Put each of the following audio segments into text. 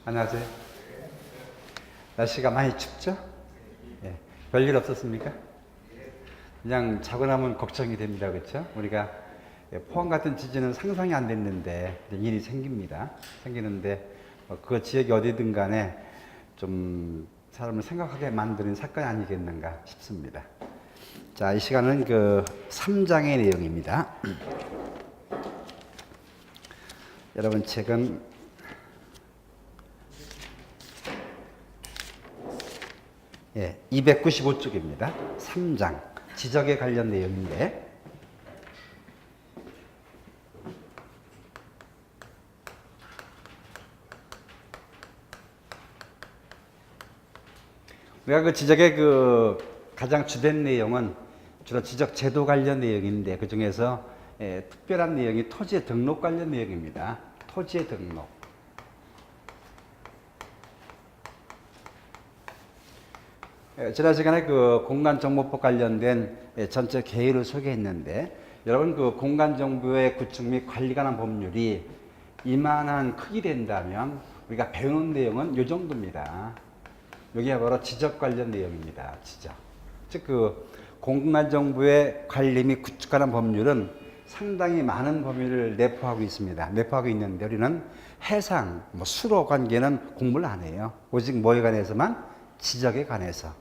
안녕하세요. 날씨가 많이 춥죠? 예. 별일 없었습니까? 그냥 자고 나면 걱정이 됩니다. 그렇죠? 우리가 포항 같은 지진은 상상이 안 됐는데 일이 생깁니다. 생기는데 그 지역이 어디든 간에 좀 사람을 생각하게 만드는 사건이 아니겠는가 싶습니다. 자, 이 시간은 그 3장의 내용입니다. 여러분 책은 예, 295쪽입니다. 3장 지적에 관련 내용인데 우리가 그 지적의 그 가장 주된 내용은 주로 지적 제도 관련 내용인데 그 중에서 특별한 내용이 토지의 등록 관련 내용입니다. 토지의 등록. 지난 시간에 그 공간정보법 관련된 전체 개요를 소개했는데 여러분 그 공간정보의 구축 및 관리 관한 법률이 이만한 크기 된다면 우리가 배우는 내용은 이 정도입니다. 여기가 바로 지적 관련 내용입니다. 지적. 즉 그 공간정보의 관리 및 구축 관한 법률은 상당히 많은 범위를 내포하고 있습니다. 내포하고 있는데 우리는 해상, 수로 관계는 공부를 안 해요. 오직 뭐에 관해서만? 지적에 관해서.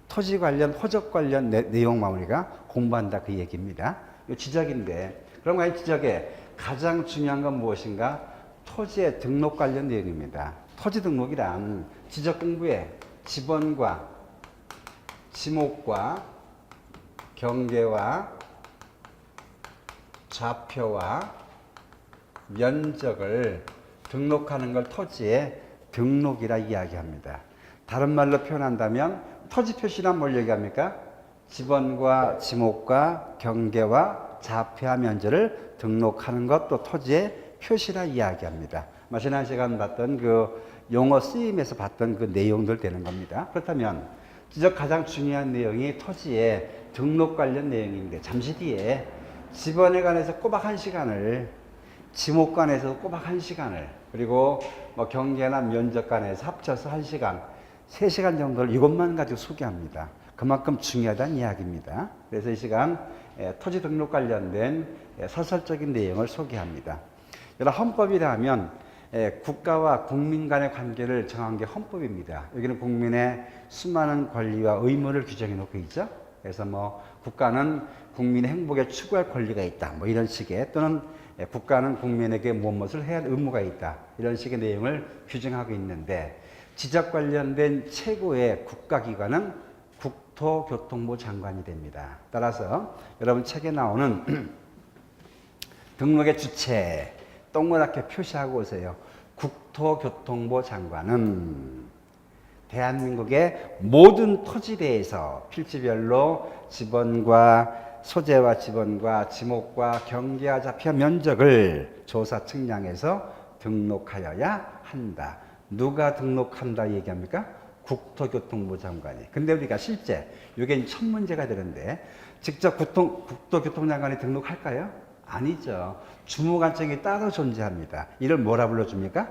토지 관련, 호적 관련 내용만 우리가 공부한다 그 얘기입니다. 이 지적인데 그럼 과연 지적의 가장 중요한 건 무엇인가? 토지의 등록 관련 내용입니다. 토지 등록이란 지적 공부에 지번과 지목과 경계와 좌표와 면적을 등록하는 걸 토지의 등록이라 이야기합니다. 다른 말로 표현한다면 토지 표시란 뭘 얘기합니까? 지번과 지목과 경계와 좌표와 면적을 등록하는 것도 토지의 표시라 이야기합니다. 지난 시간 봤던 그 용어 쓰임에서 봤던 그 내용들 되는 겁니다. 그렇다면 지적 가장 중요한 내용이 토지의 등록 관련 내용인데 잠시 뒤에 지번에 관해서 꼬박 1시간을 지목 관해서 꼬박 1시간을 그리고 경계나 면적 관해서 합쳐서 1시간 3시간 정도를 이것만 가지고 소개합니다. 그만큼 중요하다는 이야기입니다. 그래서 이 시간 토지 등록 관련된 서설적인 내용을 소개합니다. 여러분 헌법이라 하면 국가와 국민 간의 관계를 정한 게 헌법입니다. 여기는 국민의 수많은 권리와 의무를 규정해 놓고 있죠. 그래서 국가는 국민의 행복에 추구할 권리가 있다. 이런 식의 또는 국가는 국민에게 무엇을 해야 할 의무가 있다. 이런 식의 내용을 규정하고 있는데 지적 관련된 최고의 국가기관은 국토교통부 장관이 됩니다. 따라서 여러분 책에 나오는 등록의 주체 동그랗게 표시하고 오세요. 국토교통부 장관은 대한민국의 모든 토지에 대해서 필지별로 지번과 소재와 지번과 지목과 경계와 좌표 면적을 조사 측량해서 등록하여야 한다. 누가 등록한다 얘기합니까? 국토교통부 장관이. 근데 우리가 실제 이게 첫 문제가 되는데 직접 국토교통부 장관이 등록할까요? 아니죠. 주무관청이 따로 존재합니다. 이를 뭐라 불러줍니까?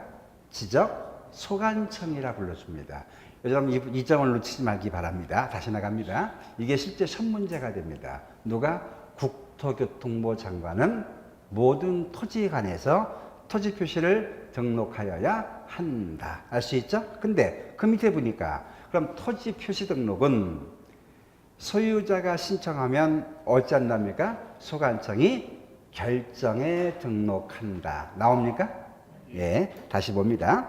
지적 소관청이라 불러줍니다. 여러분 이 점을 놓치지 말기 바랍니다. 다시 나갑니다. 이게 실제 첫 문제가 됩니다. 누가? 국토교통부 장관은 모든 토지에 관해서 토지 표시를 등록하여야 한다. 알 수 있죠? 근데 그 밑에 보니까 그럼 토지 표시 등록은 소유자가 신청하면 어찌 한답니까? 소관청이 결정에 등록한다. 나옵니까? 예, 다시 봅니다.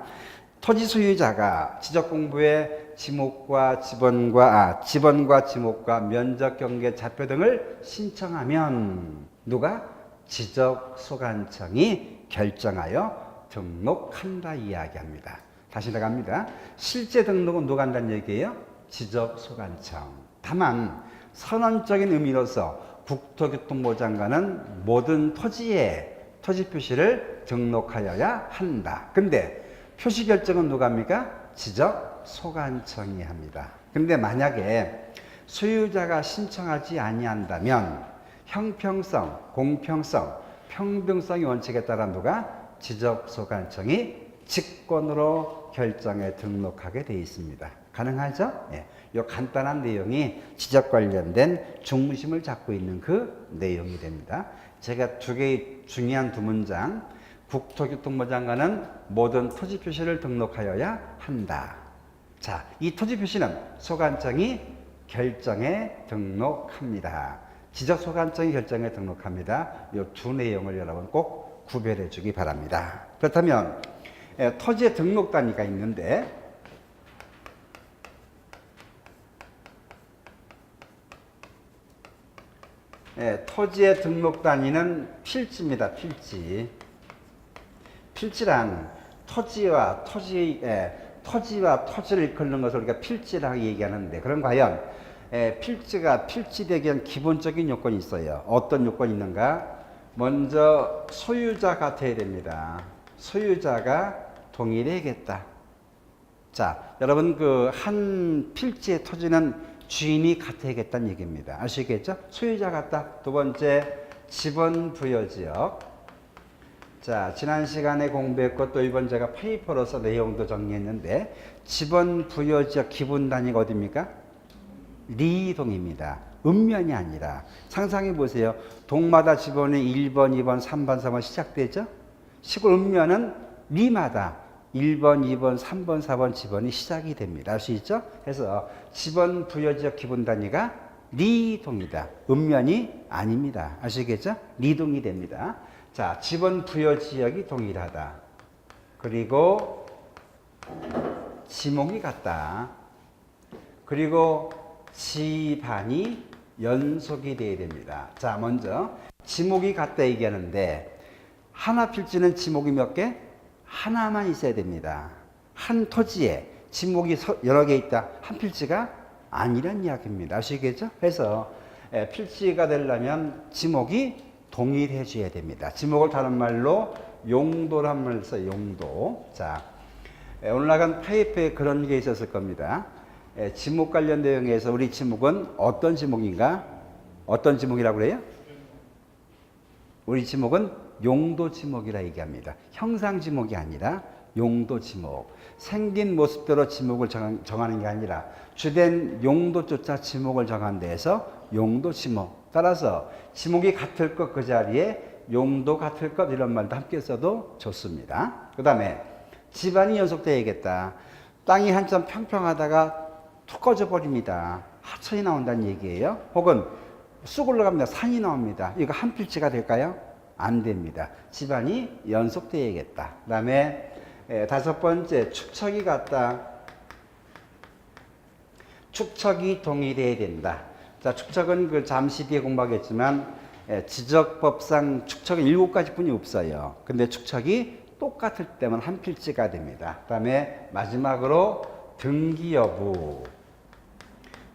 토지 소유자가 지적 공부에 지목과 지번과 지목과 면적 경계 좌표 등을 신청하면 누가? 지적 소관청이 결정하여 등록한다 이야기합니다. 다시 나갑니다. 실제 등록은 누가 한다는 얘기예요? 지적 소관청. 다만 선언적인 의미로서 국토교통부 장관은 모든 토지에 토지 표시를 등록하여야 한다. 근데 표시 결정은 누가 합니까? 지적 소관청이 합니다. 근데 만약에 소유자가 신청하지 아니한다면 형평성, 공평성, 평등성의 원칙에 따라 누가? 지적 소관청이 직권으로 결정에 등록하게 되어 있습니다. 가능하죠? 예. 이 간단한 내용이 지적 관련된 중심을 잡고 있는 그 내용이 됩니다. 제가 두 개의 중요한 두 문장, 국토교통부 장관은 모든 토지 표시를 등록하여야 한다. 자, 이 토지 표시는 소관청이 결정에 등록합니다. 지적 소관청이 결정에 등록합니다. 이 두 내용을 여러분 꼭 구별해 주기 바랍니다. 그렇다면 토지의 등록 단위가 있는데 토지의 등록 단위는 필지입니다. 필지. 필지란 토지와 토지를 이끄는 것을 우리가 필지라고 얘기하는데, 그럼 과연 필지가 필지되기 위한 기본적인 요건이 있어요. 어떤 요건이 있는가? 먼저 소유자 같아야 됩니다. 소유자가 동일해야겠다. 자, 여러분 그 한 필지의 토지는 주인이 같아야겠다는 얘기입니다. 아시겠죠? 소유자 같다. 두 번째, 지번 부여지역. 자, 지난 시간에 공부했고 또 이번 제가 페이퍼로서 내용도 정리했는데, 지번 부여지역 기본 단위가 어디입니까? 리동입니다. 읍면이 아니라. 상상해 보세요. 동마다 지번이 1번, 2번, 3번, 4번 시작되죠? 시골 읍면은 리마다 1번, 2번, 3번, 4번 지번이 시작이 됩니다. 알 수 있죠? 그래서 지번 부여지역 기본 단위가 리동이다. 읍면이 아닙니다. 아시겠죠? 리동이 됩니다. 자, 지번 부여지역이 동일하다. 그리고 지목이 같다. 그리고 지반이 연속이 돼야 됩니다. 자, 먼저 지목이 같다 얘기하는데, 하나 필지는 지목이 몇 개? 하나만 있어야 됩니다. 한 토지에 지목이 여러 개 있다. 한 필지가 아니란 이야기입니다. 아시겠죠? 그래서 필지가 되려면 지목이 동일해져야 됩니다. 지목을 다른 말로 용도란 말을 써요. 용도. 자, 오늘 나간 페이퍼에 그런 게 있었을 겁니다. 지목 관련 내용에서 우리 지목은 어떤 지목인가? 어떤 지목이라고 그래요? 우리 지목은 용도 지목이라 얘기합니다. 형상 지목이 아니라 용도 지목. 생긴 모습대로 지목을 정하는 게 아니라 주된 용도조차 지목을 정한 데에서 용도 지목. 따라서 지목이 같을 것 그 자리에 용도 같을 것 이런 말도 함께 써도 좋습니다. 그 다음에 지반이 연속되어야겠다. 땅이 한참 평평하다가 툭 꺼져 버립니다. 하천이 나온다는 얘기예요. 혹은 쑥 올라갑니다. 산이 나옵니다. 이거 한 필지가 될까요? 안 됩니다. 지반이 연속되어야겠다. 그 다음에 다섯 번째, 축척이 같다. 축척이 동일해야 된다. 자, 축척은 그 잠시 뒤에 공부하겠지만 지적법상 축척은 7가지뿐이 없어요. 근데 축척이 똑같을 때만 한 필지가 됩니다. 그 다음에 마지막으로 등기 여부.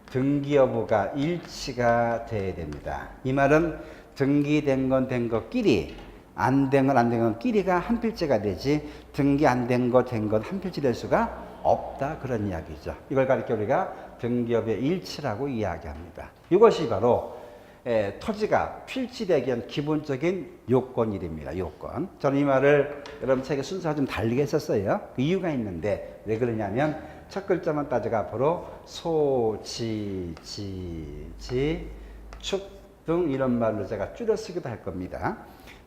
등기 여부가 일치가 돼야 됩니다. 이 말은 등기된 건 된 것끼리, 안 된 건 안 된 것끼리가 한 필지가 되지, 등기 안 된 것 된 것 한 필지 될 수가 없다. 그런 이야기죠. 이걸 가리켜 우리가 등기업의 일치라고 이야기합니다. 이것이 바로 토지가 필지되기 위한 기본적인 요건이 됩니다. 요건. 저는 이 말을 여러분 책의 순서가 좀 다르게 했었어요. 그 이유가 있는데, 왜 그러냐면 첫 글자만 따져가 앞으로 소, 지, 축 등 이런 말로 제가 줄여 쓰기도 할 겁니다.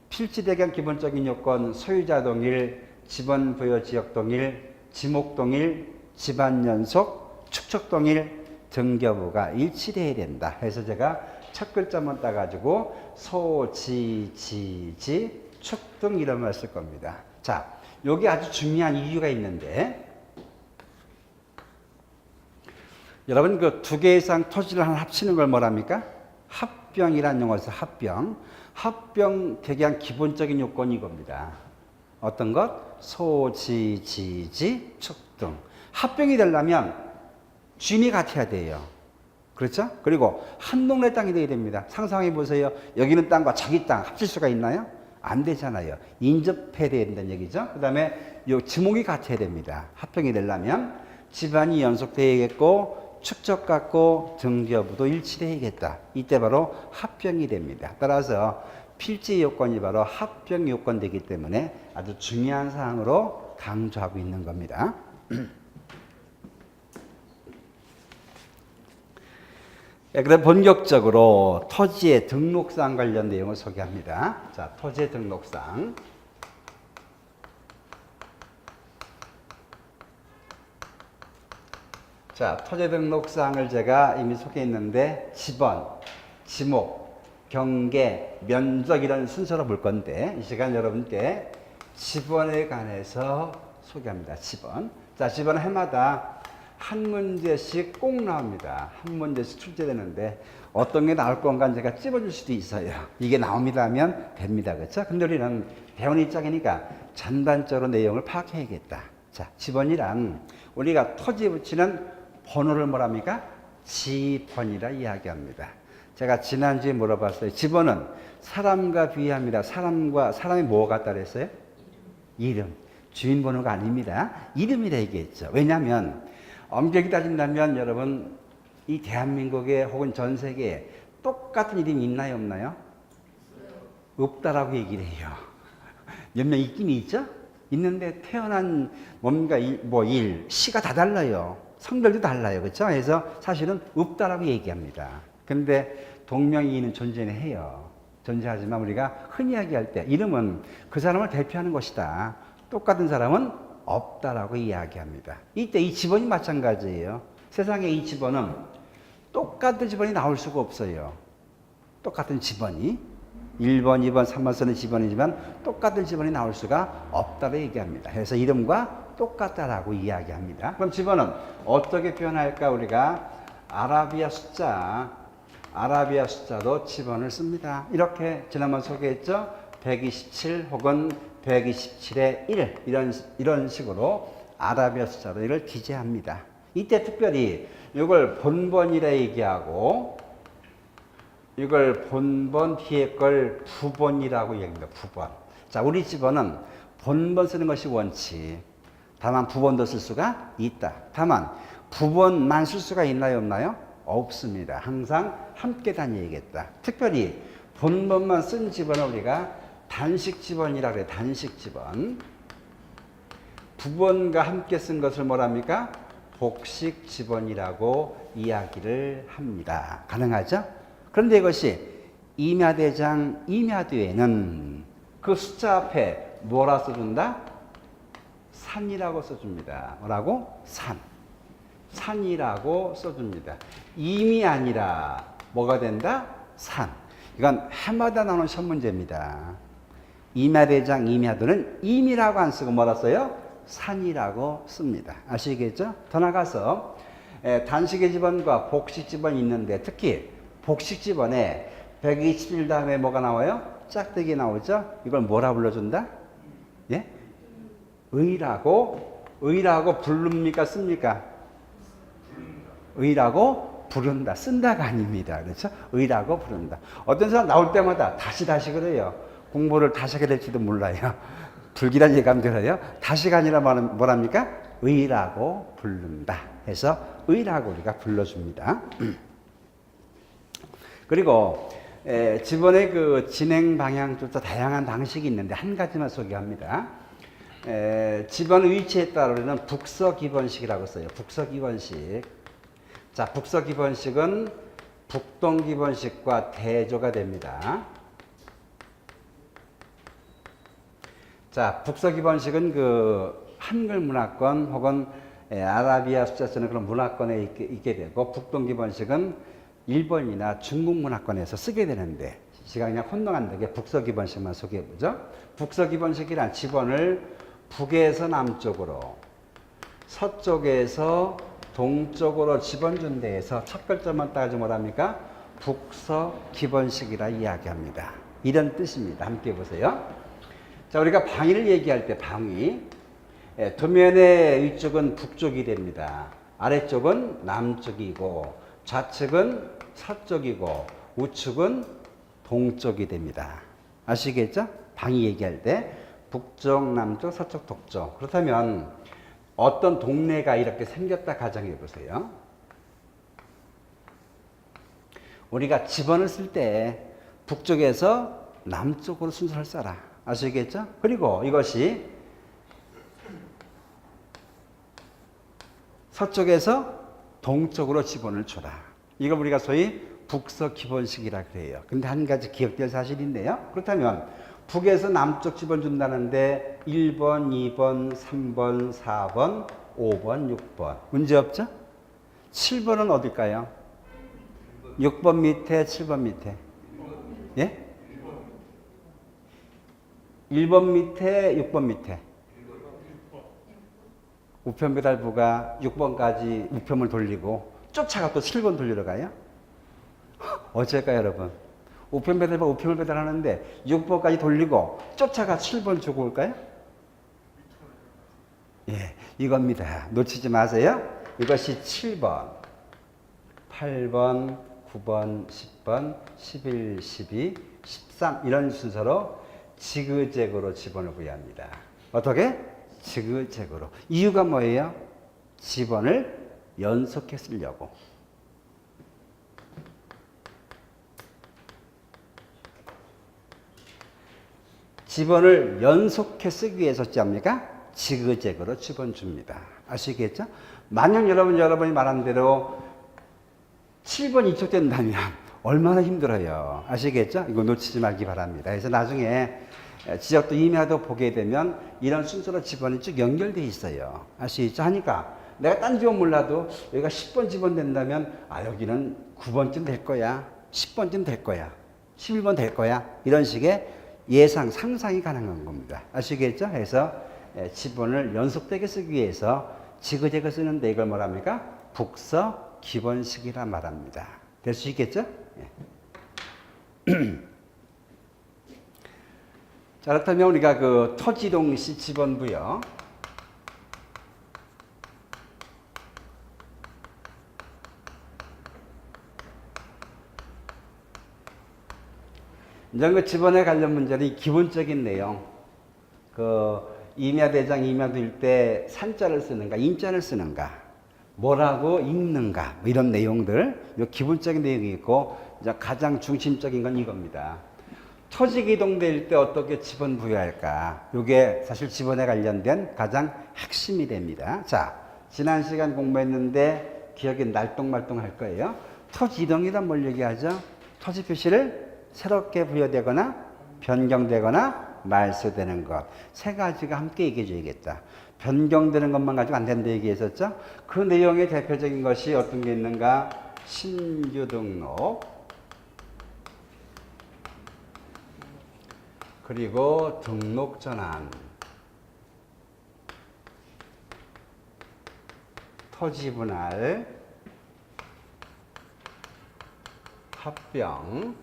필지되기 위한 기본적인 요건, 소유자 동일, 지번 부여 지역 동일, 지목 동일, 지반 연속, 축척 동일, 등기여부가 일치돼야 된다. 그래서 제가 첫 글자만 따가지고 소, 지, 축 등 이런 말 쓸 겁니다. 자, 여기 아주 중요한 이유가 있는데, 여러분 그 두 개 이상 토지를 하나 합치는 걸 뭐랍니까? 합병이라는 용어에서 합병 되기 위한 기본적인 요건이 이겁니다. 어떤 것? 소, 지, 축 등. 합병이 되려면 주인이 같아야 돼요. 그렇죠? 그리고 한 동네 땅이 돼야 됩니다. 상상해 보세요. 여기는 땅과 저기 땅 합칠 수가 있나요? 안 되잖아요. 인접해야 된다는 얘기죠. 그 다음에 요 지목이 같아야 됩니다. 합병이 되려면 지반이 연속되어야겠고, 축적 같고 등기 여부도 일치되어야겠다. 이때 바로 합병이 됩니다. 따라서 필지 요건이 바로 합병 요건 되기 때문에 아주 중요한 사항으로 강조하고 있는 겁니다. 그럼 본격적으로 토지의 등록상 관련 내용을 소개합니다. 자, 토지의 등록상. 자, 토지 등록상을 제가 이미 소개했는데 지번, 지목, 경계, 면적 이런 순서로 볼 건데 이 시간 여러분께 지번에 관해서 소개합니다. 지번. 자, 지번은 해마다 한 문제씩 꼭 나옵니다. 한 문제씩 출제되는데 어떤 게 나올 건가 제가 찝어줄 수도 있어요. 이게 나옵니다 하면 됩니다. 그렇죠? 근데 우리는 배운 입장이니까 전반적으로 내용을 파악해야겠다. 자, 지번이란 우리가 토지에 붙이는 번호를 뭐랍니까? 지번이라 이야기합니다. 제가 지난주에 물어봤어요. 지번은 사람과 비유합니다. 사람이 뭐가 같다 그랬어요? 이름. 주민번호가 아닙니다. 이름이라 얘기했죠. 왜냐하면 엄격히 따진다면 여러분 이 대한민국에 혹은 전 세계에 똑같은 이름이 있나요 없나요? 없다라고 얘기를 해요. 몇 명 있긴 있죠? 있는데 태어난 뭔가 시가 다 달라요. 성별도 달라요. 그렇죠? 그래서 사실은 없다라고 얘기합니다. 근데 동명이인은 존재는 해요. 존재하지만 우리가 흔히 이야기할 때 이름은 그 사람을 대표하는 것이다. 똑같은 사람은 없다라고 이야기합니다. 이때 이 지번이 마찬가지예요. 세상에 이 지번은 똑같은 지번이 나올 수가 없어요. 똑같은 지번이 1번, 2번, 3번 쓰는 지번이지만 똑같은 지번이 나올 수가 없다고 얘기합니다. 그래서 이름과 똑같다라고 이야기합니다. 그럼 지번은 어떻게 표현할까? 우리가 아라비아 숫자로 지번을 씁니다. 이렇게 지난번 소개했죠? 127 혹은 127의 1 이런 식으로 아라비아 숫자로 이걸 기재합니다. 이때 특별히 이걸 본번이라 얘기하고 이걸 본번 뒤에 걸 부번이라고 얘기합니다. 부번. 자, 우리 지번은 본번 쓰는 것이 원칙. 다만 부번도 쓸 수가 있다. 다만 부번만 쓸 수가 있나요 없나요? 없습니다. 항상 함께 다녀야겠다. 특별히 본번만 쓴 지번을 우리가 단식 지번이라고 해요. 단식 지번. 부번과 함께 쓴 것을 뭐랍니까? 복식 지번이라고 이야기를 합니다. 가능하죠? 그런데 이것이 임야대장 임야도에는 그 숫자 앞에 뭐라 써준다? 산이라고 써줍니다. 뭐라고? 산. 산이라고 써줍니다. 임이 아니라 뭐가 된다? 산. 이건 해마다 나오는 시험 문제입니다. 임야대장 임야도는 임이라고 안 쓰고 뭐라 써요? 산이라고 씁니다. 아시겠죠? 더 나가서 단식의 지번과 복식 지번이 있는데 특히 복식 지번에 121 다음에 뭐가 나와요? 짝대기 나오죠? 이걸 뭐라 불러준다? 예? 의라고 부릅니까? 씁니까? 의라고 부른다. 쓴다가 아닙니다. 그렇죠? 의라고 부른다. 어떤 사람 나올 때마다 다시 그래요. 공부를 다시 하게 될지도 몰라요. 불길한 예감 들어요. 다시가 아니라 뭐랍니까? 의라고 부른다. 해서 의라고 우리가 불러줍니다. 그리고 지번의 그 진행 방향조차 다양한 방식이 있는데 한 가지만 소개합니다. 지번 위치에 따라 우리는 북서기번식이라고 써요. 북서기번식. 자, 북서기번식은 북동기번식과 대조가 됩니다. 자, 북서기번식은 그 한글 문화권 혹은 아라비아 숫자 쓰는 그런 문화권에 있게 되고 북동기번식은 일본이나 중국 문화권에서 쓰게 되는데 시간이 그냥 혼동안 되게 북서기번식만 소개해보죠. 북서기번식이란 지번을 북에서 남쪽으로 서쪽에서 동쪽으로 지번 준 데에서 첫 글자만 따가지고 뭐랍니까? 북서기번식이라 이야기합니다. 이런 뜻입니다. 함께 보세요. 자, 우리가 방위를 얘기할 때 방위 도면의 위쪽은 북쪽이 됩니다. 아래쪽은 남쪽이고 좌측은 서쪽이고 우측은 동쪽이 됩니다. 아시겠죠? 방위 얘기할 때 북쪽, 남쪽, 서쪽, 동쪽. 그렇다면 어떤 동네가 이렇게 생겼다 가정해 보세요. 우리가 지번을 쓸 때 북쪽에서 남쪽으로 순서를 써라. 아시겠죠? 그리고 이것이 서쪽에서 동쪽으로 지번을 줘라. 이걸 우리가 소위 북서 기본식이라 그래요. 근데 한 가지 기억될 사실이 있네요. 그렇다면 북에서 남쪽 지번 준다는데 1번, 2번, 3번, 4번, 5번, 6번. 문제 없죠? 7번은 어딜까요? 6번 밑에, 7번 밑에. 예? 1번 밑에, 6번 밑에. 우편배달부가 6번까지 우편을 돌리고 쫓아가 또 7번 돌리러 가요? 어쩔까요, 여러분? 우편배달부가 우편을 배달하는데 6번까지 돌리고 쫓아가 7번 주고 올까요? 예, 이겁니다. 놓치지 마세요. 이것이 7번, 8번, 9번, 10번, 11, 12, 13 이런 순서로 지그재그로 지번을 부여합니다. 어떻게? 지그재그로. 이유가 뭐예요? 지번을 연속해 쓰려고. 지번을 연속해 쓰기 위해서 어찌합니까? 지그재그로 지번 줍니다. 아시겠죠? 만약 여러분이 말한 대로 7번 이쪽 된다면 얼마나 힘들어요. 아시겠죠? 이거 놓치지 말기 바랍니다. 그래서 나중에 지역도 임야도 보게 되면 이런 순서로 지번이 쭉 연결되어 있어요. 아시겠죠? 하니까 내가 딴 지번 몰라도 여기가 10번 지번 된다면 여기는 9번쯤 될 거야. 10번쯤 될 거야. 11번 될 거야. 이런 식의 예상, 상상이 가능한 겁니다. 아시겠죠? 그래서 지번을 연속되게 쓰기 위해서 지그재그 쓰는데 이걸 뭐랍니까? 북서 기본식이라 말합니다. 될 수 있겠죠? 예. 자, 그렇다면 우리가 그 토지동시 지번부여 이제 그 지번에 관련 문제는 기본적인 내용, 그 임야대장, 임야도일 때 산자를 쓰는가, 인자를 쓰는가, 뭐라고 읽는가, 뭐 이런 내용들, 요 기본적인 내용이 있고, 이제 가장 중심적인 건 이겁니다. 토지가 이동될 때 어떻게 지번 부여할까? 이게 사실 지번에 관련된 가장 핵심이 됩니다. 자, 지난 시간 공부했는데 기억이 날똥말똥 할 거예요. 토지 이동이란 뭘 얘기하죠? 토지 표시를 새롭게 부여되거나 변경되거나 말소되는 것. 세 가지가 함께 얘기해 줘야겠다. 변경되는 것만 가지고 안 된다 얘기했었죠? 그 내용의 대표적인 것이 어떤 게 있는가? 신규 등록, 그리고 등록 전환, 토지 분할, 합병,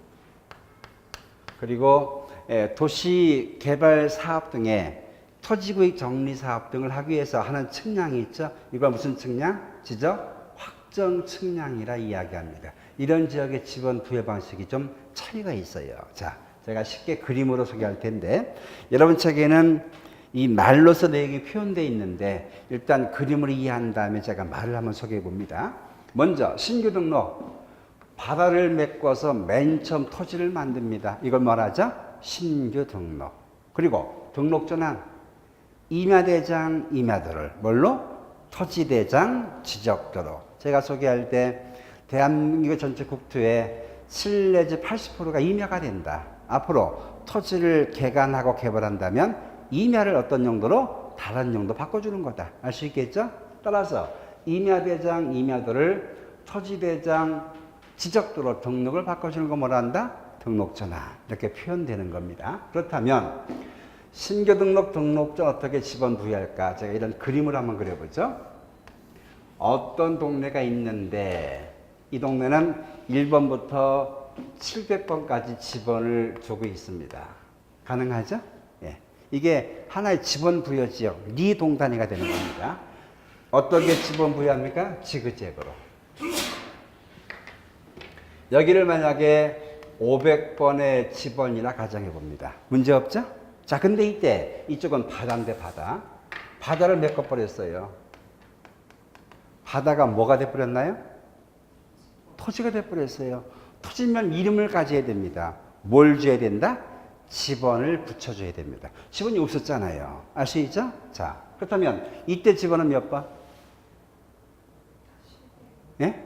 그리고 도시 개발 사업 등의 토지구역 정리 사업 등을 하기 위해서 하는 측량이 있죠. 이걸 무슨 측량? 지적 확정 측량이라 이야기합니다. 이런 지역의 지번 부여 방식이 좀 차이가 있어요. 자, 제가 쉽게 그림으로 소개할 텐데 여러분 책에는 이 말로서 내용이 표현되어 있는데 일단 그림으로 이해한 다음에 제가 말을 한번 소개해 봅니다. 먼저 신규 등록. 바다를 메꿔서 맨 처음 토지를 만듭니다. 이걸 말하죠? 신규 등록. 그리고 등록 전환. 임야대장, 임야도를 뭘로? 토지대장, 지적도로. 제가 소개할 때 대한민국 전체 국토의 7 내지 80%가 임야가 된다. 앞으로 토지를 개간하고 개발한다면 임야를 어떤 용도로? 다른 용도 바꿔주는 거다. 알 수 있겠죠? 따라서 임야대장, 임야도를 토지대장, 지적도로 등록을 바꿔주는 거 뭐라 한다? 등록전환. 이렇게 표현되는 겁니다. 그렇다면 신규 등록, 등록전 어떻게 지번 부여할까? 제가 이런 그림을 한번 그려보죠. 어떤 동네가 있는데 이 동네는 1번부터 700번까지 지번을 주고 있습니다. 가능하죠? 예. 이게 하나의 지번 부여 지역, 리동단위가 되는 겁니다. 어떻게 지번 부여합니까? 지그재그로. 여기를 만약에 500번의 지번이라 가정해 봅니다. 문제 없죠? 자, 근데 이때 이쪽은 바다인데 바다. 바다를 메꿔버렸어요. 바다가 뭐가 돼버렸나요? 토지가 돼버렸어요. 토지면 이름을 가져야 됩니다. 뭘 줘야 된다? 지번을 붙여줘야 됩니다. 지번이 없었잖아요. 아시죠? 자, 그렇다면 이때 지번은 몇 번? 예?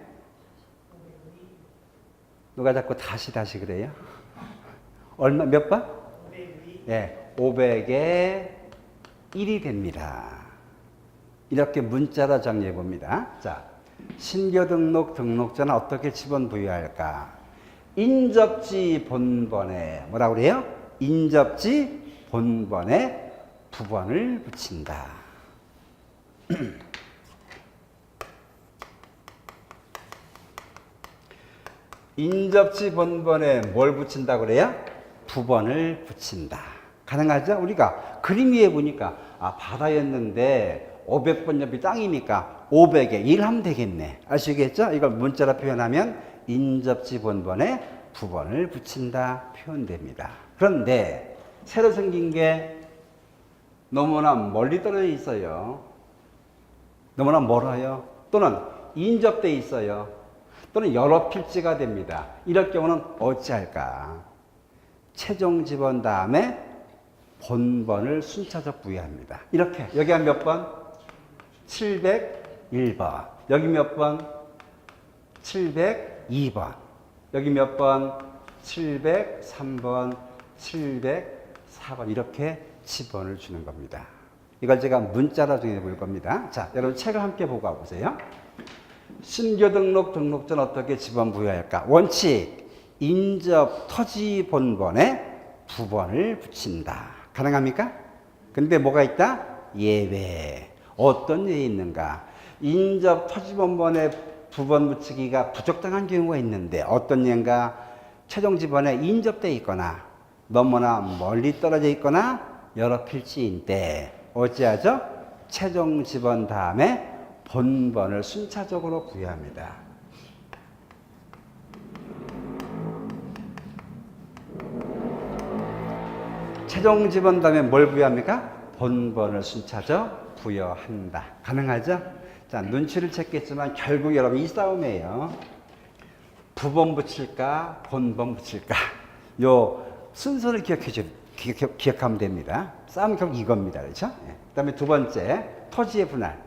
누가 자꾸 다시 그래요? 얼마, 몇 번? 예, 500에 1이 됩니다. 이렇게 문자로 정리해 봅니다. 자, 신규 등록자는 어떻게 지번 부여할까? 인접지 본번에 뭐라고 그래요? 인접지 본번에 부번을 붙인다. 인접지 본번에 뭘 붙인다고 그래요? 부번을 붙인다. 가능하죠? 우리가 그림 위에 보니까 바다였는데 500번 옆이 땅이니까 500에 1 하면 되겠네. 아시겠죠? 이걸 문자로 표현하면 인접지 본번에 부번을 붙인다 표현됩니다. 그런데 새로 생긴 게 너무나 멀리 떨어져 있어요. 너무나 멀어요. 또는 인접돼 있어요. 또는 여러 필지가 됩니다. 이럴 경우는 어찌할까? 최종 지번 다음에 본번을 순차적 부여합니다. 이렇게 여기가 몇 번? 701번. 여기 몇 번? 702번. 여기 몇 번? 703번, 704번. 이렇게 지번을 주는 겁니다. 이걸 제가 문자로 정해 볼 겁니다. 자, 여러분 책을 함께 보고 와보세요. 신규 등록전 어떻게 지번 부여할까? 원칙, 인접 토지 본번에 부번을 붙인다. 가능합니까? 근데 뭐가 있다? 예외. 어떤 예외 있는가? 인접 토지 본번에 부번 붙이기가 부적당한 경우가 있는데 어떤 예인가? 최종 지번에 인접되어 있거나 너무나 멀리 떨어져 있거나 여러 필지인데 어찌하죠? 최종 지번 다음에 본번을 순차적으로 부여합니다. 최종 지번 다음에 뭘 부여합니까? 본번을 순차적 부여한다. 가능하죠? 자, 눈치를 챘겠지만 결국 여러분 이 싸움이에요. 부번 붙일까? 본번 붙일까? 요 순서를 기억하면 됩니다. 싸움 결국 이겁니다. 그렇죠? 네. 그 다음에 두 번째, 토지의 분할.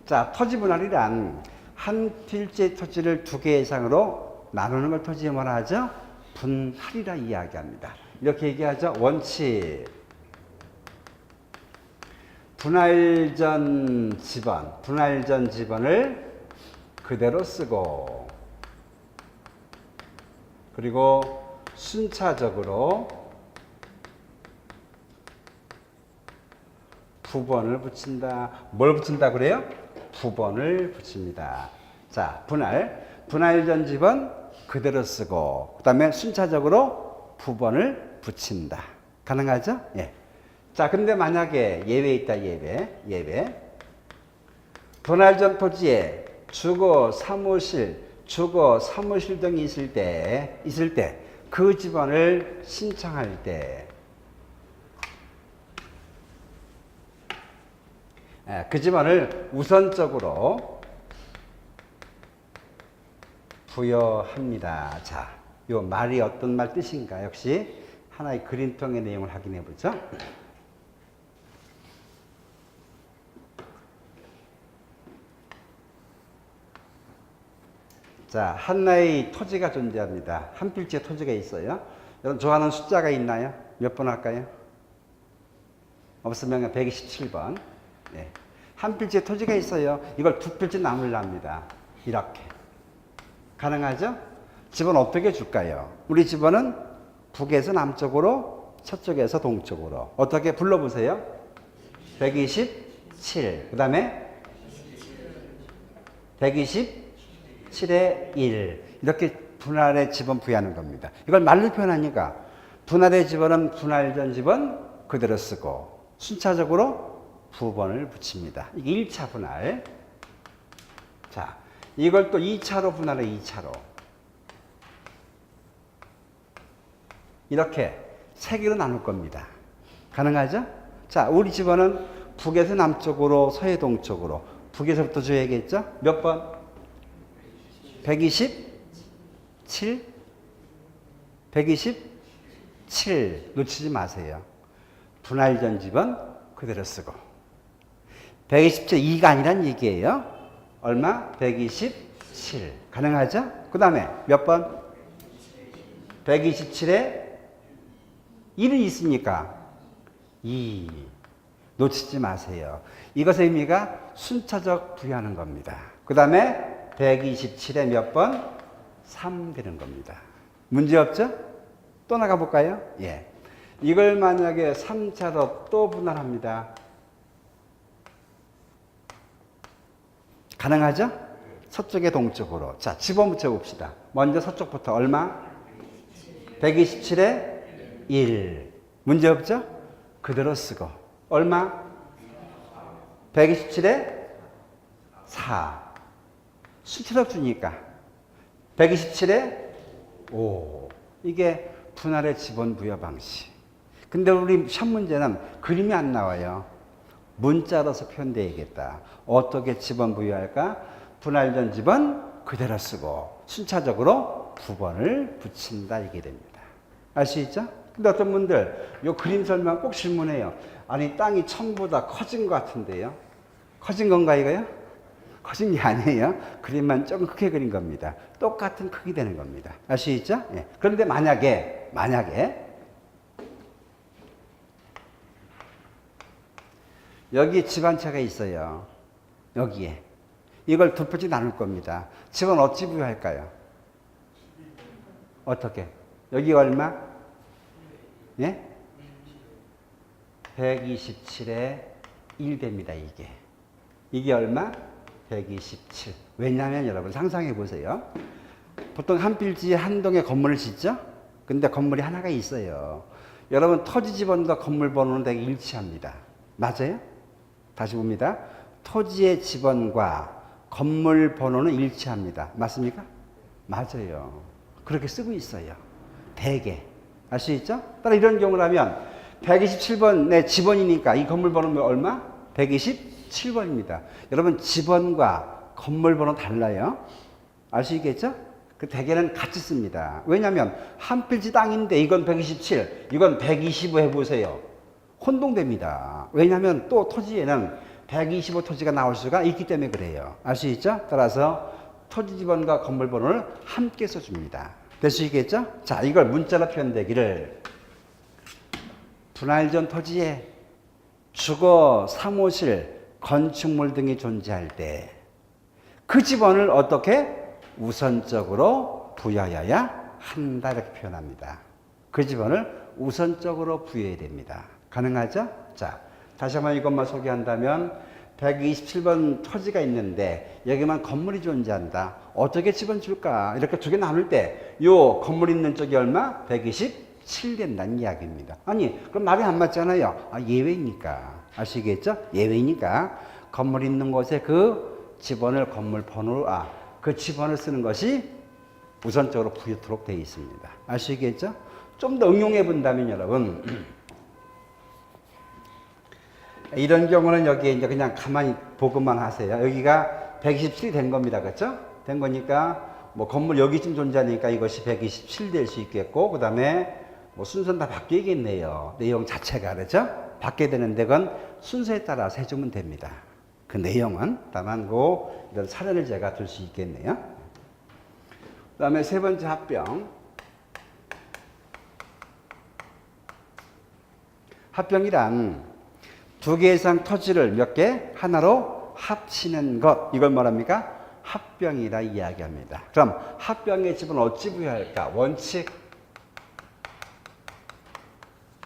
자, 토지 분할이란 한 필지의 토지를 두 개 이상으로 나누는 걸 토지에 뭐라 하죠? 분할이라 이야기합니다. 이렇게 얘기하죠. 원칙. 분할 전 지번을 그대로 쓰고 그리고 순차적으로 부번을 붙인다. 뭘 붙인다 그래요? 부번을 붙입니다. 자, 분할 전 지번 그대로 쓰고 그 다음에 순차적으로 부번을 붙인다. 가능하죠? 예. 자, 근데 만약에 예외 있다. 예외. 분할 전 토지에 주거, 사무실 등이 있을 때 그 지번을 신청할 때 그 지번을 우선적으로 부여합니다. 자, 요 말이 어떤 말 뜻인가? 역시 하나의 그림통의 내용을 확인해 보죠. 자, 하나의 토지가 존재합니다. 한 필지에 토지가 있어요. 여러분 좋아하는 숫자가 있나요? 몇 번 할까요? 없으면 127번. 네. 한 필지에 토지가 있어요. 이걸 두 필지 나누랍니다. 이렇게. 가능하죠? 집은 어떻게 줄까요? 우리 집은 북에서 남쪽으로, 서쪽에서 동쪽으로. 어떻게 불러보세요? 127. 그 다음에 127에 1. 이렇게 분할의 집은 부여하는 겁니다. 이걸 말로 표현하니까 분할의 집은 분할 전 집은 그대로 쓰고 순차적으로 부번을 붙입니다. 이게 1차 분할. 자, 이걸 또 2차로 분할해. 2차로. 이렇게 세 개로 나눌 겁니다. 가능하죠? 자, 우리 집안은 북에서 남쪽으로, 서해 동쪽으로. 북에서부터 줘야겠죠? 몇 번? 127? 127. 놓치지 마세요. 분할 전 집은 그대로 쓰고. 127, 2가 아니란 얘기예요. 얼마? 127. 7. 가능하죠? 그 다음에 몇 번? 127에 1은 있습니까? 2. 놓치지 마세요. 이것의 의미가 순차적 부여하는 겁니다. 그 다음에 127에 몇 번? 3 되는 겁니다. 문제 없죠? 또 나가볼까요? 예. 이걸 만약에 3차로 또 분할합니다. 가능하죠? 서쪽에 동쪽으로. 자, 집어붙여 봅시다. 먼저 서쪽부터 얼마? 127에 1. 문제 없죠? 그대로 쓰고. 얼마? 127에 4. 수치력 주니까. 127에 5. 이게 분할의 지번 부여 방식. 근데 우리 시험 문제는 그림이 안 나와요. 문자로서 표현되어야겠다. 어떻게 지번 부여할까? 분할전 지번 그대로 쓰고 순차적으로 부번을 붙인다 이게 됩니다. 알 수 있죠? 근데 어떤 분들 이 그림 설명 꼭 질문해요. 아니 땅이 천보다 커진 것 같은데요. 커진 건가 이거요? 커진 게 아니에요. 그림만 조금 크게 그린 겁니다. 똑같은 크기 되는 겁니다. 알 수 있죠? 예. 그런데 만약에 여기 집 한 채가 있어요. 여기에. 이걸 두 표지 나눌 겁니다. 집은 어찌 부여할까요? 어떻게? 여기 얼마? 예? 127에 1 됩니다, 이게. 이게 얼마? 127. 왜냐하면 여러분 상상해 보세요. 보통 한 필지에 한 동의 건물을 짓죠? 근데 건물이 하나가 있어요. 여러분 토지 지번과 건물 번호는 되게 일치합니다. 맞아요? 다시 봅니다. 토지의 지번과 건물 번호는 일치합니다. 맞습니까? 맞아요. 그렇게 쓰고 있어요. 대개. 알 수 있죠? 따라 이런 경우라면 127번 내 지번이니까 이 건물 번호는 얼마? 127번입니다. 여러분 지번과 건물 번호 달라요. 알 수 있겠죠? 그 대개는 같이 씁니다. 왜냐하면 한 필지 땅인데 이건 127, 이건 125 해보세요. 혼동됩니다. 왜냐하면 또 토지에는 125 토지가 나올 수가 있기 때문에 그래요. 알 수 있죠? 따라서 토지 지번과 건물 번호를 함께 써줍니다. 될 수 있겠죠? 자, 이걸 문자로 표현되기를 분할전 토지에 주거, 사무실, 건축물 등이 존재할 때 그 지번을 어떻게 우선적으로 부여해야 한다 이렇게 표현합니다. 그 지번을 우선적으로 부여해야 됩니다. 가능하죠? 자, 다시 한번 이것만 소개한다면 127번 토지가 있는데 여기만 건물이 존재한다. 어떻게 지번 줄까? 이렇게 두 개 나눌 때 요 건물 있는 쪽이 얼마? 127 된다는 이야기입니다. 아니 그럼 말이 안 맞잖아요. 아, 예외니까. 아시겠죠? 예외니까 건물 있는 곳에 그 지번을 건물 번호로 그 지번을 쓰는 것이 우선적으로 부여토록 되어 있습니다. 아시겠죠? 좀 더 응용해 본다면 여러분 이런 경우는 여기에 이제 그냥 가만히 보고만 하세요. 여기가 127이 된 겁니다. 그렇죠? 된 거니까 뭐 건물 여기쯤 존재하니까 이것이 127 될 수 있겠고 그다음에 뭐 순서는 다 바뀌겠네요. 내용 자체가 그렇죠? 바뀌게 되는데 그건 순서에 따라서 해주면 됩니다. 그 내용은 다만 이런 사례를 제가 들 수 있겠네요. 그다음에 세 번째 합병. 합병이란 두 개 이상 토지를 몇 개? 하나로 합치는 것. 이걸 뭐랍니까? 합병이라 이야기합니다. 그럼 합병의 집은 어찌 부여할까? 원칙,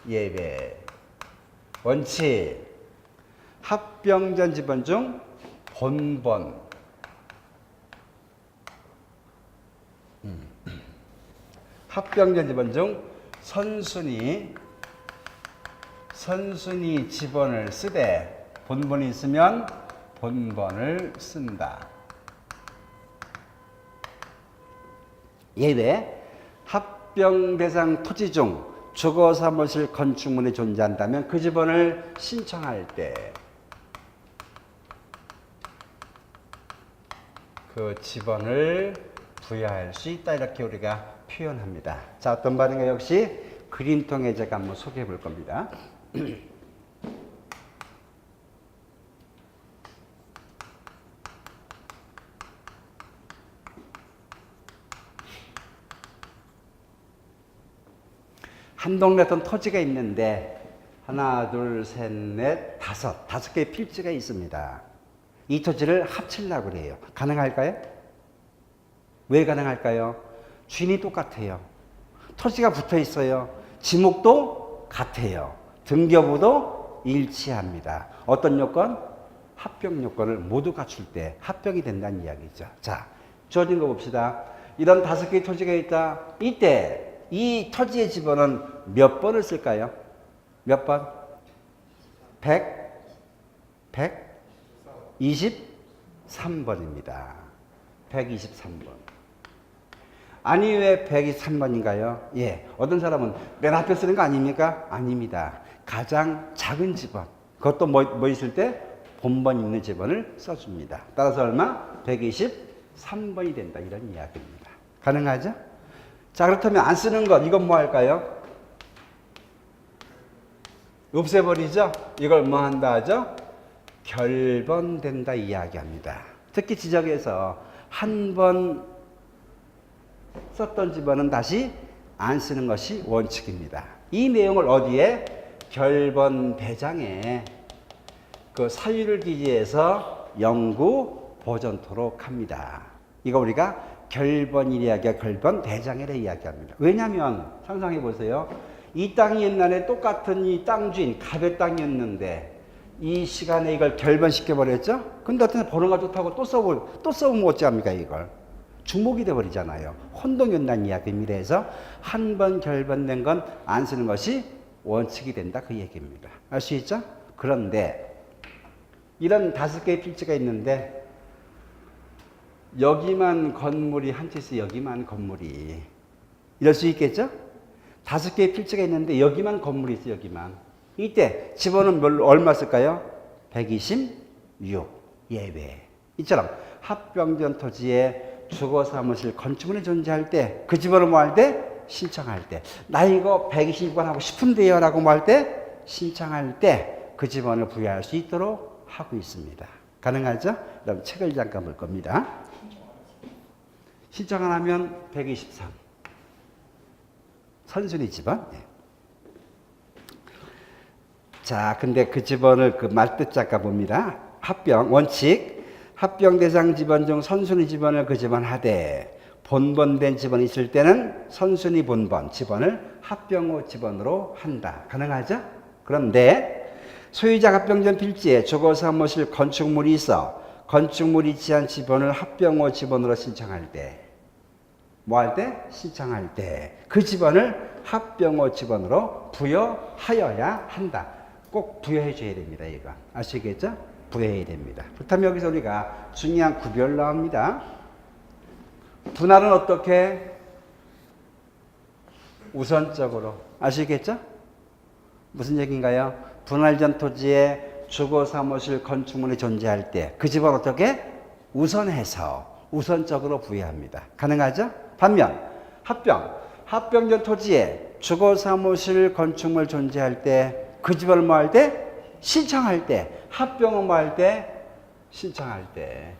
예외. 원칙. 합병전 지번 중 본번. 합병전 지번 중 선순위 지번을 쓰되 본번이 있으면 본번을 쓴다. 예외. 합병 대상 토지 중 주거 사무실 건축물이 존재한다면 그 지번을 신청할 때 그 지번을 부여할 수 있다 이렇게 우리가 표현합니다. 자, 어떤 반응가 역시 그림 통해 제가 한번 소개해 볼 겁니다. 한 동네 어떤 토지가 있는데 하나, 둘, 셋, 넷, 다섯 개의 필지가 있습니다. 이 토지를 합치려고 그래요. 가능할까요? 왜 가능할까요? 주인이 똑같아요. 토지가 붙어 있어요. 지목도 같아요. 등기부도 일치합니다. 어떤 요건? 합병 요건을 모두 갖출 때 합병이 된다는 이야기죠. 자, 주어진 거 봅시다. 이런 5개의 토지가 있다. 이때 이 토지의 지번은 몇 번을 쓸까요? 몇 번? 123번입니다. 123번. 아니, 왜 123번인가요? 예. 어떤 사람은 맨 앞에 쓰는 거 아닙니까? 아닙니다. 가장 작은 지번. 그것도 뭐 있을 때? 본번 있는 지번을 써줍니다. 따라서 얼마? 123번이 된다. 이런 이야기입니다. 가능하죠? 자, 그렇다면 안 쓰는 것, 이건 뭐 할까요? 없애버리죠? 이걸 뭐 한다 하죠? 결번된다 이야기합니다. 특히 지적에서 한 번 썼던 지번은 다시 안 쓰는 것이 원칙입니다. 이 내용을 어디에? 결번 대장에 그 사유를 기재해서 영구 보존토록 합니다. 이거 우리가 결번 이야기야, 결번 대장이라 이야기합니다. 왜냐하면 상상해 보세요. 이 땅이 옛날에 똑같은 이 땅 주인 갑의 땅이었는데 이 시간에 이걸 결번시켜 버렸죠. 근데 어떤 번호가 좋다고 또 써보면 어찌합니까? 이걸 주목이 돼 버리잖아요. 혼동이 온다는 이야기입니다. 그래서 한 번 결번된 건 안 쓰는 것이 원칙이 된다 그 얘기입니다. 알 수 있죠? 그런데 이런 5개의 필지가 있는데 여기만 건물이 한 채 있어. 여기만 건물이 이럴 수 있겠죠? 5개의 필지가 있는데 여기만 건물이 있어. 여기만. 이때 지번은 얼마 쓸까요? 126 예외. 이처럼 합병전 토지에 주거사무실 건축물이 존재할 때 그 지번을 뭐 할 때? 신청할 때. 나 이거 126번 하고 싶은데요 라고 뭐 할 때? 신청할 때 그 지번을 부여할 수 있도록 하고 있습니다. 가능하죠? 그럼 책을 잠깐 볼 겁니다. 신청 안 하면 123. 선순위 지번. 네. 자, 근데 그 지번을 그 말뜻 잠깐 봅니다. 합병, 원칙. 합병 대상 지번 중 선순위 지번을 그 지번 하되 본번된 지번이 있을 때는 선순위 본번 지번을 합병 후 지번으로 한다. 가능하죠? 그런데 소유자 합병전 필지에 주거사무실 건축물이 있어 건축물이 있지한 지번을 합병 후 지번으로 신청할 때 뭐 할 때? 신청할 때 그 지번을 합병 후 지번으로 부여하여야 한다. 꼭 부여해 줘야 됩니다. 이거 아시겠죠? 부여해야 됩니다. 그렇다면 여기서 우리가 중요한 구별 나옵니다. 분할은 어떻게? 우선적으로. 아시겠죠? 무슨 얘기인가요? 분할 전 토지에 주거사무실 건축물이 존재할 때 그 집은 어떻게? 우선해서 우선적으로 부여합니다. 가능하죠? 반면 합병 전 토지에 주거사무실 건축물 존재할 때 그 집을 뭐 할 때? 신청할 때. 합병은 뭐 할 때? 신청할 때.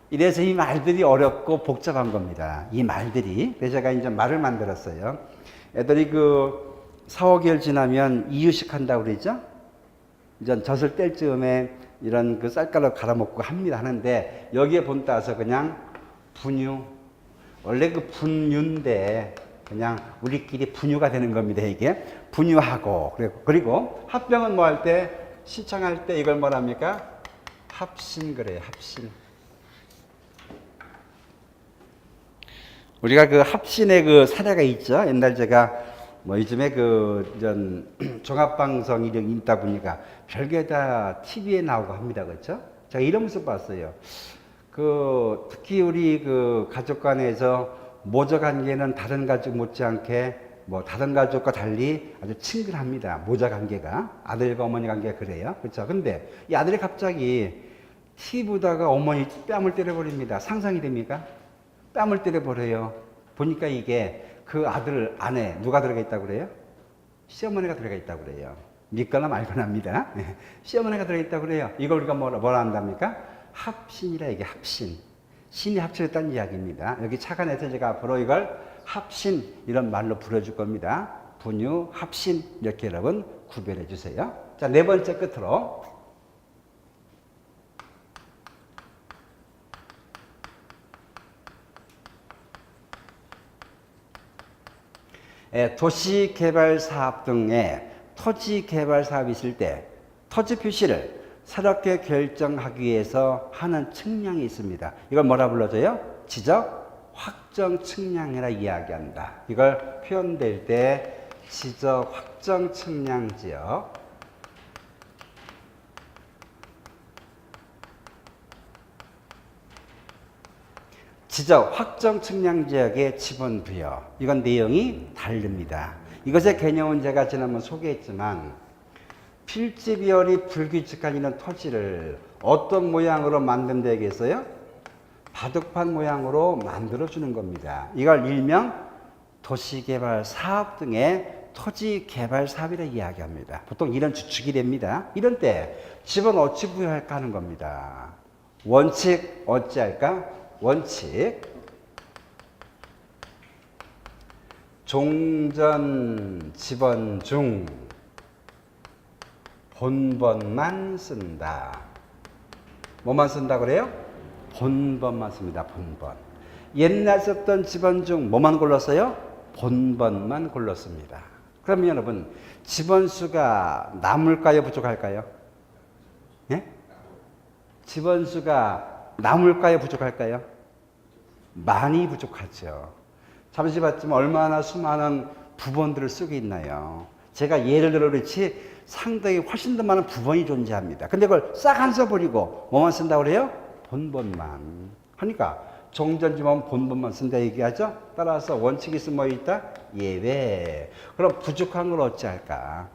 이래서 이 말들이 어렵고 복잡한 겁니다. 이 말들이. 그래서 제가 이제 말을 만들었어요. 애들이 그 4, 5개월 지나면 이유식 한다고 그러죠? 이제 젖을 뗄 즈음에 이런 그 쌀가루 갈아먹고 합니다. 하는데 여기에 본 따서 그냥 분유. 원래 그 분유인데 그냥 우리끼리 분유가 되는 겁니다. 이게. 분유하고. 그리고 합병은 뭐 할 때? 신청할 때 이걸 뭐랍니까? 합신 그래요. 합신. 우리가 그 합신의 그 사례가 있죠. 옛날 제가 뭐 요즘에 그 종합방송 이런 있다 보니까 별게 다 TV에 나오고 합니다. 그렇죠? 제가 이런 모습 봤어요. 그 특히 우리 그 가족 간에서 모적 관계는 다른 가족 못지않게 뭐 다른 가족과 달리 아주 친근합니다. 모자 관계가 아들과 어머니 관계가 그래요. 그렇죠? 근데 이 아들이 갑자기 TV 보다가 어머니 뺨을 때려버립니다. 상상이 됩니까? 뺨을 때려버려요. 보니까 이게 그 아들 안에 누가 들어가 있다고 그래요? 시어머니가 들어가 있다고 그래요. 믿거나 말거나 합니다. 시어머니가 들어가 있다고 그래요. 이걸 우리가 뭐라 한답니까? 합신이라 이게 합신. 신이 합쳐졌다는 이야기입니다. 여기 착안해서 제가 앞으로 이걸 합신 이런 말로 불러줄 겁니다. 분유, 합신 이렇게 여러분 구별해 주세요. 자, 네 번째 끝으로 도시개발사업 등의 토지개발사업이 있을 때 토지 표시를 새롭게 결정하기 위해서 하는 측량이 있습니다. 이걸 뭐라 불러줘요? 지적 확정 측량이라 이야기한다. 이걸 표현될 때 지적 확정 측량 지역, 지적 확정 측량 지역의 지번 부여, 이건 내용이 다릅니다. 이것의 개념은 제가 지난번 소개했지만 필지비율이 불규칙한 이런 토지를 어떤 모양으로 만들면 되겠어요? 바둑판 모양으로 만들어주는 겁니다. 이걸 일명 도시개발 사업 등의 토지개발 사업이라 이야기합니다. 보통 이런 주축이 됩니다. 이런 때 지번 어찌 부여할까 하는 겁니다. 원칙 어찌할까? 원칙 종전 지번 중 본번만 쓴다. 뭐만 쓴다 그래요? 본번만 씁니다. 본번. 옛날 썼던 지번 중 뭐만 골랐어요? 본번만 골랐습니다. 그러면 여러분 지번수가 남을까요? 부족할까요? 예? 지번수가 남을까요? 부족할까요? 많이 부족하죠. 잠시 봤지만 얼마나 수많은 부번들을 쓰고 있나요? 제가 예를 들어 그렇지 상당히 훨씬 더 많은 부번이 존재합니다. 근데 그걸 싹 안 써버리고 뭐만 쓴다고 그래요? 본번만. 하니까 종전지번 본번만 쓴다 얘기하죠? 따라서 원칙이 있으면 뭐 있다? 예외. 그럼 부족한 걸 어찌할까?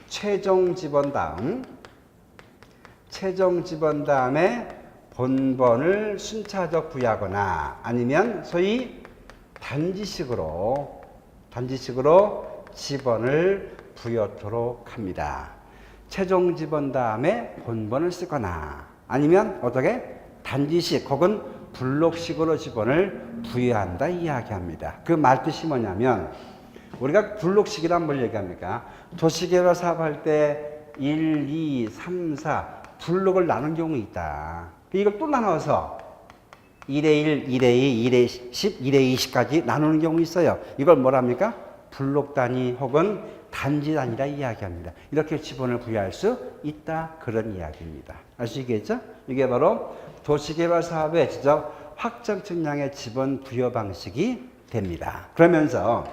최종 지번 다음에 본번을 순차적 부여하거나 아니면 소위 단지식으로 지번을 부여토록 합니다. 최종 지번 다음에 본번을 쓰거나 아니면 어떻게 단지식 혹은 블록식으로 지번을 부여한다 이야기합니다. 그 말뜻이 뭐냐면 우리가 블록식이란 뭘 얘기합니까? 도시개발 사업할 때 1, 2, 3, 4 블록을 나눈 경우 있다. 이걸 또 나눠서 1에 1, 1에 2, 1에 10, 1에 20까지 나누는 경우 있어요. 이걸 뭐랍니까? 블록 단위 혹은 단지 단위라 이야기합니다. 이렇게 지번을 부여할 수 있다. 그런 이야기입니다. 아시겠죠? 이게 바로 도시개발 사업의 지적 확정 측량의 지번 부여 방식이 됩니다. 그러면서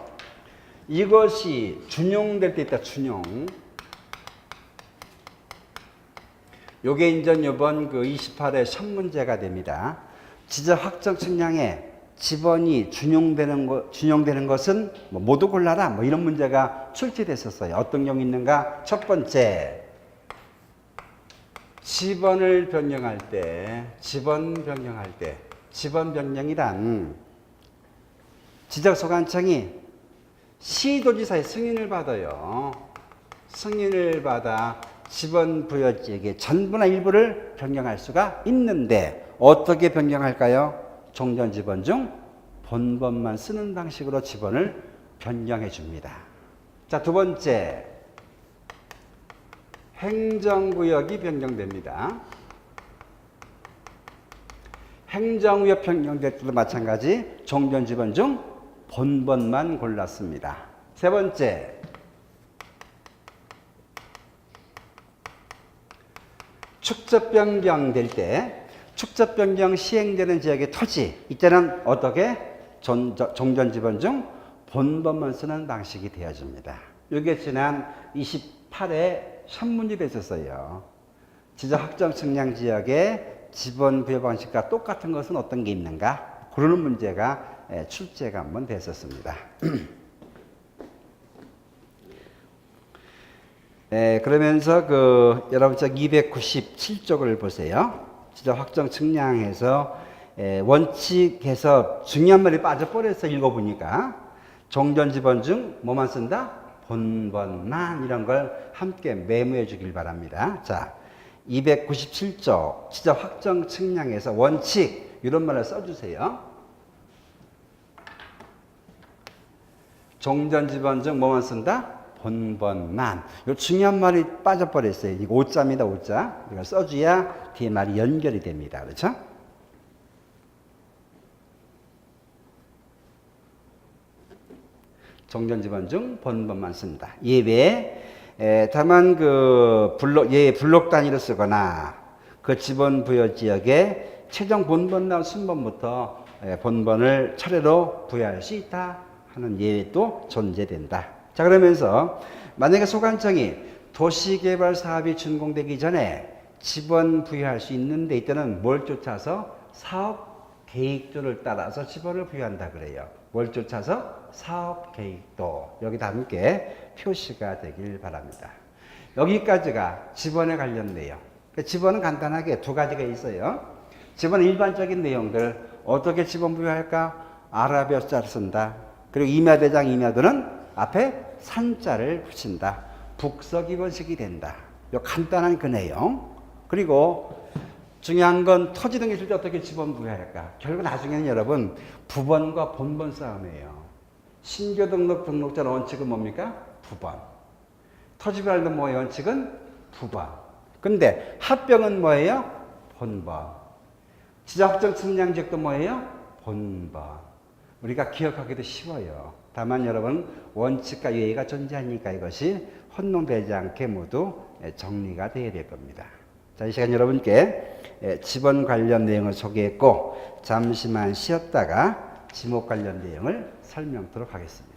이것이 준용될 때 있다. 준용. 요게 이제 이번 그 28회 시험문제가 됩니다. 지적 확정 측량에 지번이 준용되는 것은 뭐 모두 골라라 뭐 이런 문제가 출제됐었어요. 어떤 경우 있는가? 첫 번째, 지번 변경할 때 지번 변경이란 지적소관청이 시도지사의 승인을 받아요. 승인을 받아 지번 부여 지역의 전부나 일부를 변경할 수가 있는데 어떻게 변경할까요? 종전 지번 중 본번만 쓰는 방식으로 지번을 변경해 줍니다. 자, 두 번째, 행정구역이 변경됩니다. 행정구역 변경될 때도 마찬가지 종전 지번 중 본번만 골랐습니다. 세 번째, 축적 변경될 때 축적 변경 시행되는 지역의 토지 이때는 어떻게 종전 지번 중 본번만 쓰는 방식이 되어집니다. 이게 지난 28회 시험문제가 있었어요. 지적 확정 측량 지역의 지번 부여 방식과 똑같은 것은 어떤 게 있는가? 그러는 문제가 출제가 한번 됐었습니다. 그러면서 여러분 책 297쪽을 보세요. 지적 확정 측량에서 원칙에서 중요한 말이 빠져버려서 읽어보니까 종전 지번 중 뭐만 쓴다? 본번만 이런 걸 함께 메모해 주길 바랍니다. 자, 297쪽 지적 확정 측량에서 원칙 이런 말을 써주세요. 종전 지번 중 뭐만 쓴다? 본번만. 요 중요한 말이 빠져버렸어요. 이거 오자입니다. 오자. 이걸 써줘야 뒤에 말이 연결이 됩니다. 그렇죠? 종전 지번 중 본번만 쓴다. 예외 다만 블록 단위로 쓰거나 그 지번 부여 지역에 최종 본번과 순번부터 본번을 차례로 부여할 수 있다 하는 예외도 존재된다. 자, 그러면서 만약에 소관청이 도시개발 사업이 준공되기 전에 지번 부여할 수 있는데 이때는 뭘 쫓아서 사업 계획도를 따라서 지번을 부여한다 그래요. 뭘 쫓아서 사업 계획도. 여기다 함께 표시가 되길 바랍니다. 여기까지가 지번에 관련 내용. 지번은 간단하게 두 가지가 있어요. 지번은 일반적인 내용들 어떻게 지번 부여할까? 아랍어 자를 쓴다. 그리고 임야대장 임야도는 앞에 산자를 붙인다. 북서기본식이 된다. 요 간단한 그 내용. 그리고 중요한 건 토지 등기 있을 때 어떻게 지번 부여할까? 결국 나중에는 여러분 부번과 본번 싸움이에요. 신규 등록자 원칙은 뭡니까? 부번. 토지 발도 뭐예요? 원칙은 부번. 근데 합병은 뭐예요? 본번. 지자확정 측량지역도 뭐예요? 본번. 우리가 기억하기도 쉬워요. 다만 여러분 원칙과 예의가 존재하니까 이것이 혼동되지 않게 모두 정리가 되어야 될 겁니다. 자, 이 시간 여러분께 지번 관련 내용을 소개했고 잠시만 쉬었다가 지목 관련 내용을 설명하도록 하겠습니다.